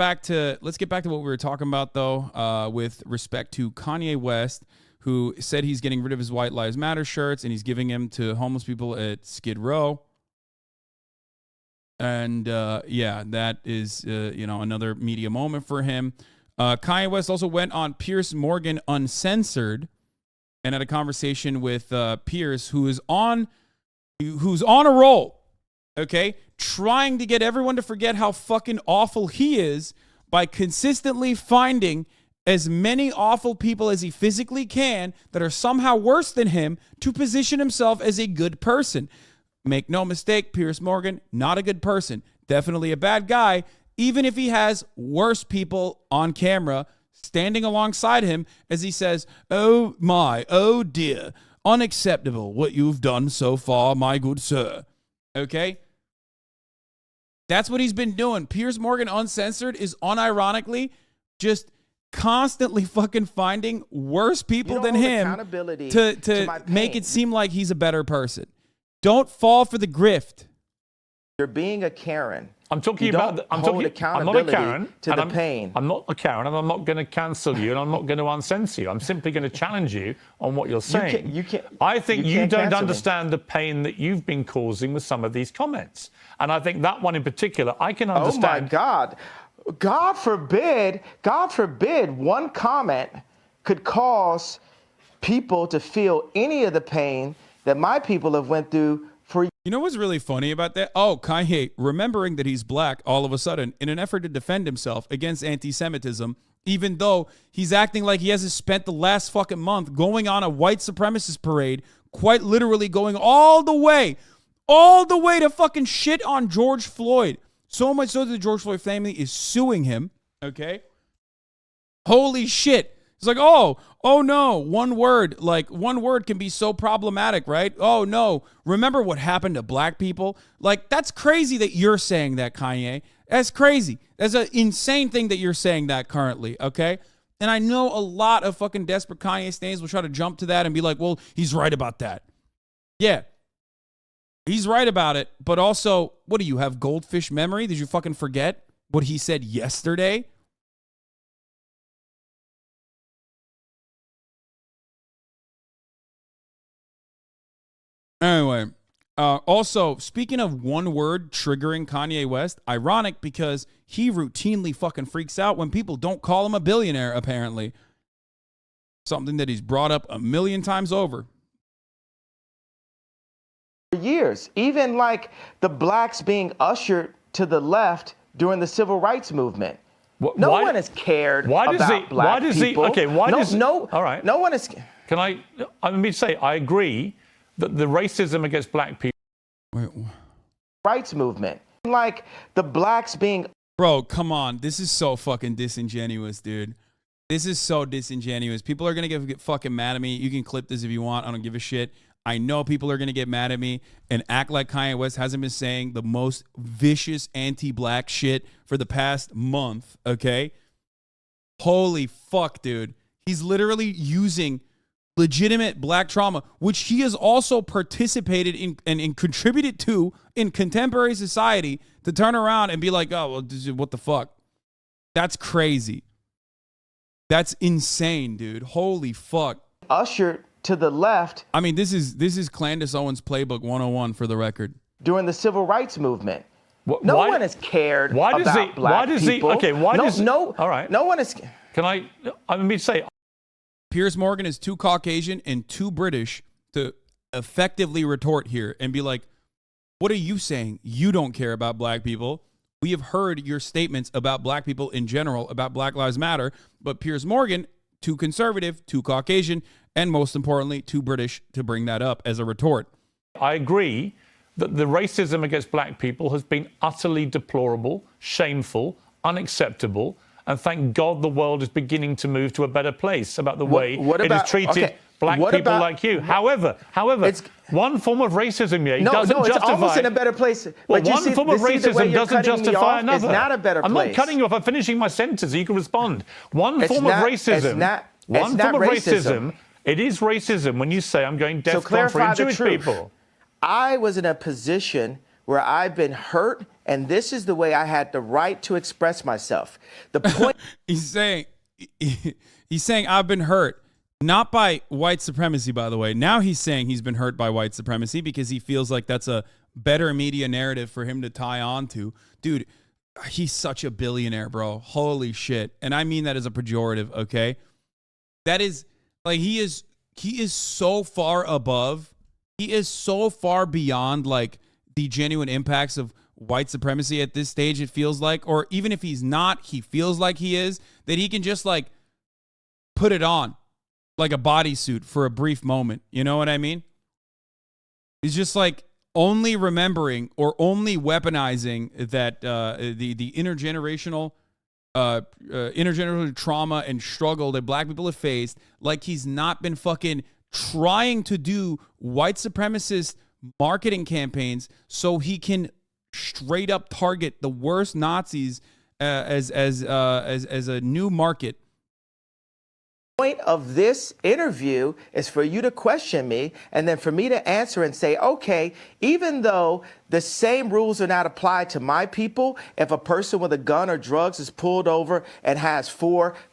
back to what we were talking about though, with respect to Kanye West, who said he's getting rid of his White Lives Matter shirts and he's giving them to homeless people at Skid Row. And yeah, that is another media moment for him. Kanye West also went on Piers Morgan Uncensored and had a conversation with Piers, who's on a roll. Okay, trying to get everyone to forget how fucking awful he is by consistently finding as many awful people as he physically can that are somehow worse than him to position himself as a good person. Make no mistake, Piers Morgan, not a good person. Definitely a bad guy, even if he has worse people on camera standing alongside him as he says, "Oh my, oh dear, unacceptable what you've done so far, my good sir." Okay? That's what he's been doing. Piers Morgan Uncensored is unironically just constantly fucking finding worse people than him to make it seem like he's a better person. Don't fall for the grift. You're being a Karen. I'm talking about. I'm not a Karen to the pain. I'm not a Karen, and I'm not going to cancel you, and I'm not going to uncensor you. I'm simply going to challenge you on what you're saying. I think you don't understand the pain that you've been causing with some of these comments, and I think that one in particular, I can understand. Oh my God! God forbid, one comment could cause people to feel any of the pain that my people have went through. You know what's really funny about that? Oh, Kanye, remembering that he's black all of a sudden in an effort to defend himself against anti-Semitism, even though he's acting like he hasn't spent the last fucking month going on a white supremacist parade, quite literally going all the way to fucking shit on George Floyd. So much so that the George Floyd family is suing him, okay? Holy shit. It's like, oh no, one word can be so problematic, right? Oh no, remember what happened to black people? Like, that's crazy that you're saying that, Kanye. That's crazy. That's an insane thing that you're saying that currently, okay? And I know a lot of fucking desperate Kanye stans will try to jump to that and be like, well, he's right about that. Yeah, he's right about it, but also, what do you have, goldfish memory? Did you fucking forget what he said yesterday? Anyway, also, speaking of one word triggering Kanye West, ironic because he routinely fucking freaks out when people don't call him a billionaire, apparently. Something that he's brought up a million times over. For years, even like the blacks being ushered to the left during the civil rights movement. No one has cared about black people. All right. No one is. Let me say, I agree that the racism against black people. Rights movement. Like the blacks being. Bro, come on. This is so fucking disingenuous, dude. This is so disingenuous. People are going to get fucking mad at me. You can clip this if you want. I don't give a shit. I know people are going to get mad at me and act like Kanye West hasn't been saying the most vicious anti-black shit for the past month, okay? Holy fuck, dude. He's literally using legitimate black trauma, which he has also participated in and contributed to in contemporary society, to turn around and be like, oh, well, what the fuck? That's crazy. That's insane, dude. Holy fuck. Ushered to the left. I mean, this is Clandis Owens playbook 101 for the record. During the civil rights movement. No one has cared about black people. All right. No one is. Let me say. Piers Morgan is too Caucasian and too British to effectively retort here and be like, what are you saying? You don't care about black people. We have heard your statements about black people in general, about Black Lives Matter, but Piers Morgan, too conservative, too Caucasian, and most importantly, too British to bring that up as a retort. I agree that the racism against black people has been utterly deplorable, shameful, unacceptable, and thank God the world is beginning to move to a better place about the way it has treated black people like you. However, one form of racism doesn't justify. It's almost in a better place. Well, one form of racism doesn't justify another. It's not a better place. I'm not cutting you off. I'm finishing my sentence so you can respond. One form of racism. It is racism when you say I'm going Defcon for Jewish people. I was in a position where where I've been hurt, and this is the way I had the right to express myself. The point he's saying I've been hurt, not by white supremacy, by the way. Now he's saying he's been hurt by white supremacy because he feels like that's a better media narrative for him to tie on to. Dude, he's such a billionaire, bro. Holy shit. And I mean that as a pejorative, okay? That is, like, he is so far above, he is so far beyond, like, the genuine impacts of white supremacy at this stage, it feels like. Or even if he's not, he feels like he is, that he can just, like, put it on like a bodysuit for a brief moment. You know what I mean? He's just, like, only remembering or only weaponizing that the intergenerational trauma and struggle that black people have faced, like he's not been fucking trying to do white supremacist marketing campaigns so he can straight up target the worst Nazis as a new market. Point of this interview is for you to question me and then for me to answer and say, okay, even though the same rules are not applied to my people, if a person with a gun or drugs is pulled over and has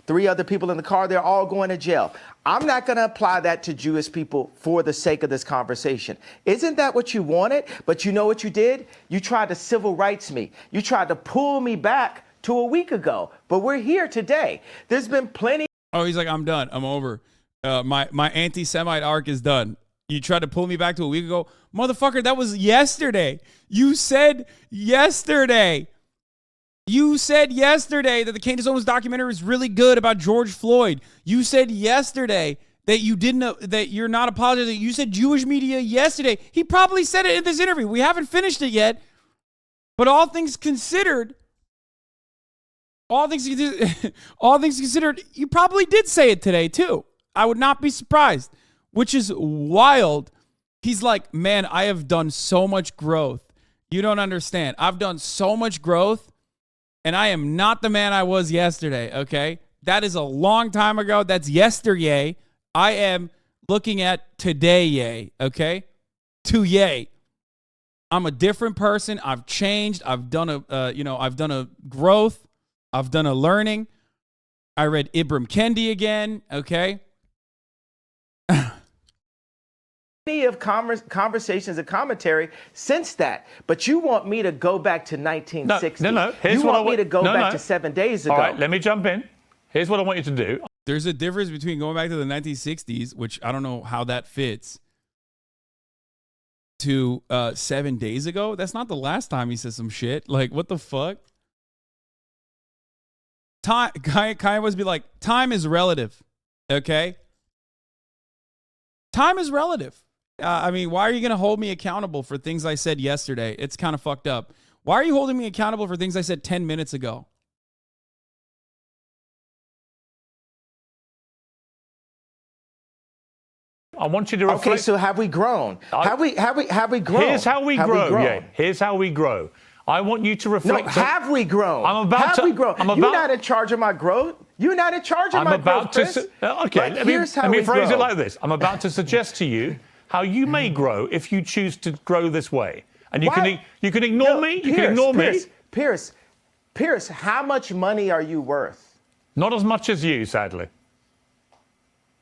three other people in the car, they're all going to jail. I'm not going to apply that to Jewish people for the sake of this conversation. Isn't that what you wanted? But you know what you did? You tried to civil rights me. You tried to pull me back to a week ago, but we're here today. There's been plenty. Oh, he's like, I'm done. I'm over. My anti-Semite arc is done. You tried to pull me back to a week ago. Motherfucker, that was yesterday. You said yesterday. You said yesterday that the Candace Owens documentary is really good about George Floyd. You said yesterday that you didn't, that you're not apologizing. You said Jewish media yesterday. He probably said it in this interview. We haven't finished it yet. But all things considered, all things considered, you probably did say it today too. I would not be surprised, which is wild. He's like, man, I have done so much growth. You don't understand. I've done so much growth, and I am not the man I was yesterday, okay? That is a long time ago. That's yesterday. I am looking at today, okay? To-yay. I'm a different person. I've changed. I've done a growth. I've done a learning. I read Ibram Kendi again, okay? Of conversations and commentary since that, but you want me to go back to 1960. No. You want me to go back to 7 days ago. All right, let me jump in. Here's what I want you to do. There's a difference between going back to the 1960s, which I don't know how that fits, to 7 days ago. That's not the last time he said some shit. Like, what the fuck? Kanye was be like, time is relative, okay? Time is relative. I mean, why are you going to hold me accountable for things I said yesterday? It's kind of fucked up. Why are you holding me accountable for things I said 10 minutes ago? I want you to reflect. Okay, so have we grown? Have we grown? Here's how we grow. Yeah, here's how we grow. I want you to reflect. No, have we grown? Have we grown? You're not in charge of my growth. You're not in charge of my growth, Chris. Okay, let me phrase it like this. I'm about to suggest to you how you may grow if you choose to grow this way. And you can ignore me. You can ignore me. Piers, how much money are you worth? Not as much as you, sadly.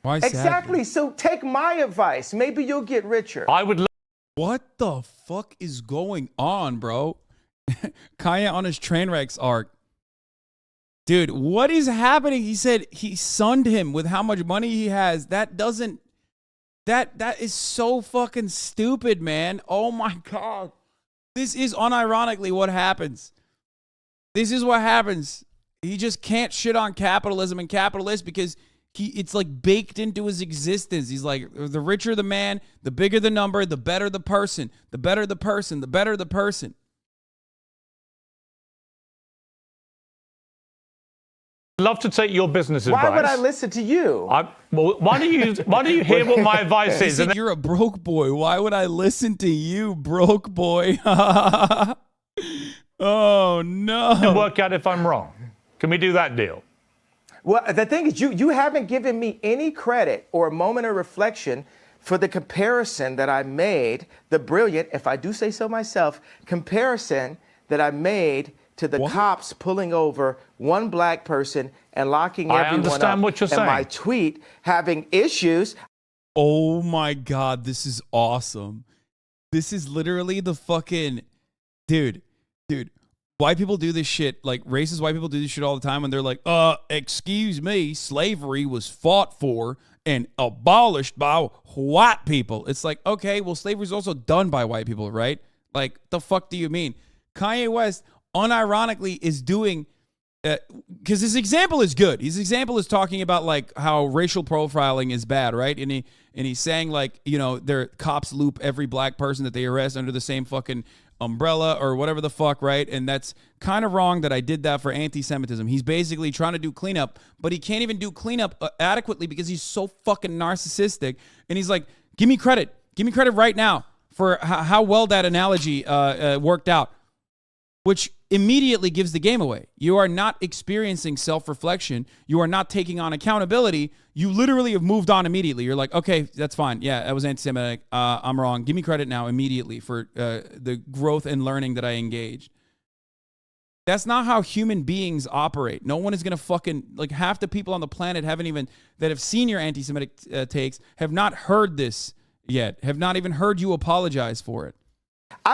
Why exactly. So take my advice. Maybe you'll get richer. What the fuck is going on, bro? Kanye on his train wrecks arc. Dude, what is happening? He said he sunned him with how much money he has. That is so fucking stupid, man. Oh my God. This is unironically what happens. This is what happens. He just can't shit on capitalism and capitalists because it's like baked into his existence. He's like, the richer the man, the bigger the number, the better the person. The better the person, the better the person. I'd love to take your business advice. Why would I listen to you? Why do you hear what my advice is? Said, you're a broke boy. Why would I listen to you, broke boy? Oh, no. Work out if I'm wrong. Can we do that deal? Well, the thing is, you haven't given me any credit or a moment of reflection for the comparison that I made, the brilliant, if I do say so myself, comparison that I made to the cops pulling over one black person and locking everyone up. I understand what you're saying. And my tweet having issues. Oh my God, this is awesome. This is literally the fucking, dude, white people do this shit, like racist white people do this shit all the time when they're like, excuse me, slavery was fought for and abolished by white people. It's like, okay, well, slavery is also done by white people, right? Like, the fuck do you mean? Kanye West, unironically, is doing, because his example is good. His example is talking about like how racial profiling is bad, right? And he's saying like, you know, their cops loop every black person that they arrest under the same fucking umbrella or whatever the fuck, right? And that's kind of wrong that I did that for anti-Semitism. He's basically trying to do cleanup, but he can't even do cleanup adequately because he's so fucking narcissistic. And he's like, give me credit right now for how well that analogy worked out, which immediately gives the game away. You are not experiencing self-reflection. You are not taking on accountability. You literally have moved on immediately. You're like, okay, that's fine. Yeah, that was anti-Semitic. I'm wrong. Give me credit now immediately for the growth and learning that I engaged. That's not how human beings operate. No one is going to fucking, like, half the people on the planet that have seen your anti-Semitic takes have not heard this yet, have not even heard you apologize for it.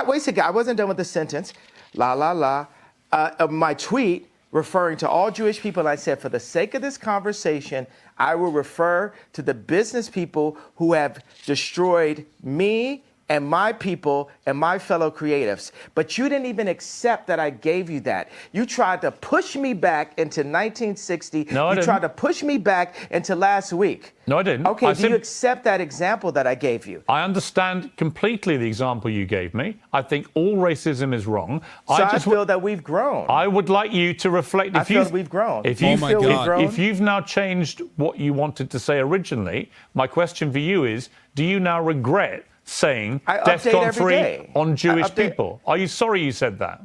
Wait a second, I wasn't done with the sentence. My tweet referring to all Jewish people, I said, for the sake of this conversation, I will refer to the business people who have destroyed me and my people and my fellow creatives. But you didn't even accept that I gave you that. You tried to push me back into 1960. No, I didn't. You tried to push me back into last week. No, I didn't. Okay, do you accept that example that I gave you? I understand completely the example you gave me. I think all racism is wrong. So I feel that we've grown. I would like you to reflect. I feel we've grown. If you feel we've grown? If you've now changed what you wanted to say originally, my question for you is, do you now regret saying Defcon 3 on Jewish people? Are you sorry you said that?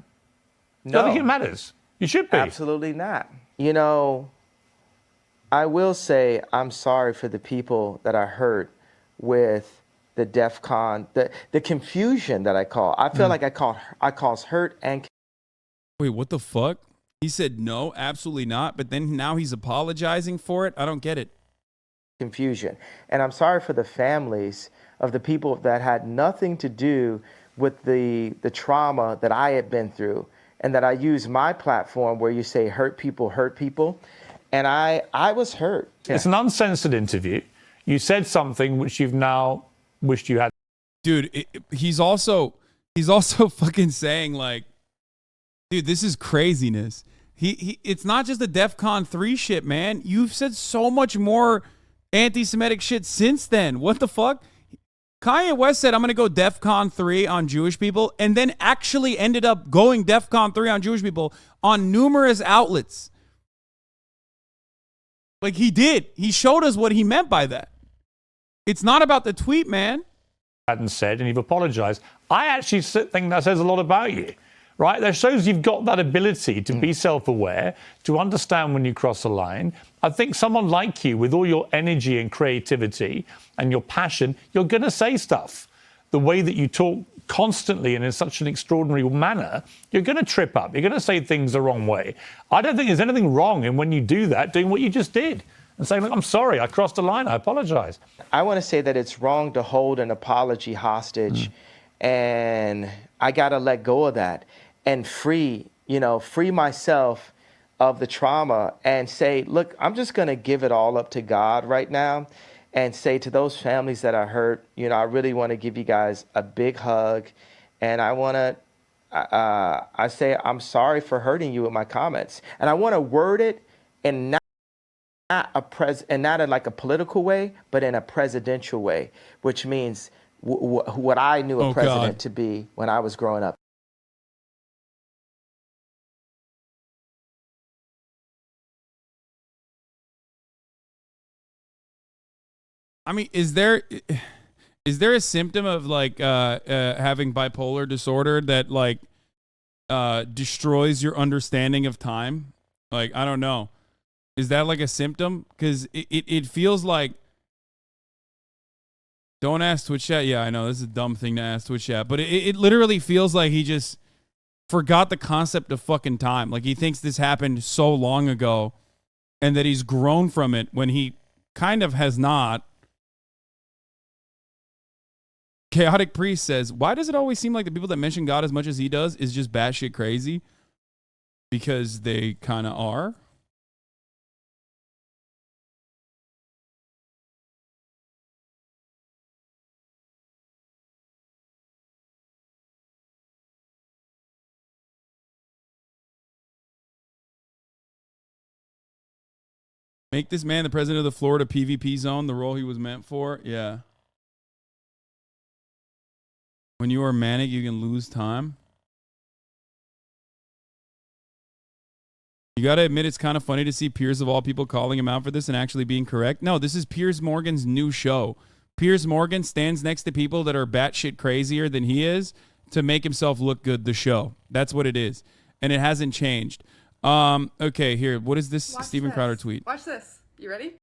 No. I think it matters. You should be. Absolutely not. You know, I will say I'm sorry for the people that I hurt with the Defcon, the confusion that I call. I feel like I cause hurt and. Wait, what the fuck? He said no, absolutely not, but then now he's apologizing for it? I don't get it. Confusion. And I'm sorry for the families of the people that had nothing to do with the trauma that I had been through, and that I use my platform where you say hurt people, and I was hurt. Yeah. It's an uncensored interview. You said something which you've now wished you had. Dude, he's also fucking saying like, dude, this is craziness. It's not just the Defcon 3 shit, man. You've said so much more anti-Semitic shit since then. What the fuck? Kanye West said, I'm going to go Defcon 3 on Jewish people, and then actually ended up going Defcon 3 on Jewish people on numerous outlets. Like, he did. He showed us what he meant by that. It's not about the tweet, man. Hadn't said, and you've apologized. I actually think that says a lot about you, right? That shows you've got that ability to be self-aware, to understand when you cross a line. I think someone like you, with all your energy and creativity and your passion, you're going to say stuff. The way that you talk constantly and in such an extraordinary manner, you're going to trip up. You're going to say things the wrong way. I don't think there's anything wrong in when you do that, doing what you just did and saying, look, I'm sorry, I crossed a line, I apologize. I want to say that it's wrong to hold an apology hostage, and I got to let go of that and free myself of the trauma and say, look, I'm just going to give it all up to God right now and say to those families that I hurt, I really want to give you guys a big hug. And I want to, I say, I'm sorry for hurting you with my comments. And I want to word it in not in like a political way, but in a presidential way, which means what I knew a president to be when I was growing up. I mean, is there a symptom of like having bipolar disorder that like destroys your understanding of time? Like, I don't know. Is that like a symptom? Because it feels like Don't ask Twitch chat. Yeah, I know this is a dumb thing to ask Twitch chat, but it literally feels like he just forgot the concept of fucking time. Like he thinks this happened so long ago and that he's grown from it when he kind of has not. Chaotic Priest says, why does it always seem like the people that mention God as much as he does is just batshit crazy? Because they kind of are. Make this man the president of the Florida PvP zone, the role he was meant for. Yeah. When you are manic, you can lose time. You got to admit, it's kind of funny to see Piers, of all people, calling him out for this and actually being correct. No, this is Piers Morgan's new show. Piers Morgan stands next to people that are batshit crazier than he is to make himself look good, the show. That's what it is. And it hasn't changed. Okay, here. What is this Stephen Crowder tweet? Watch this. You ready?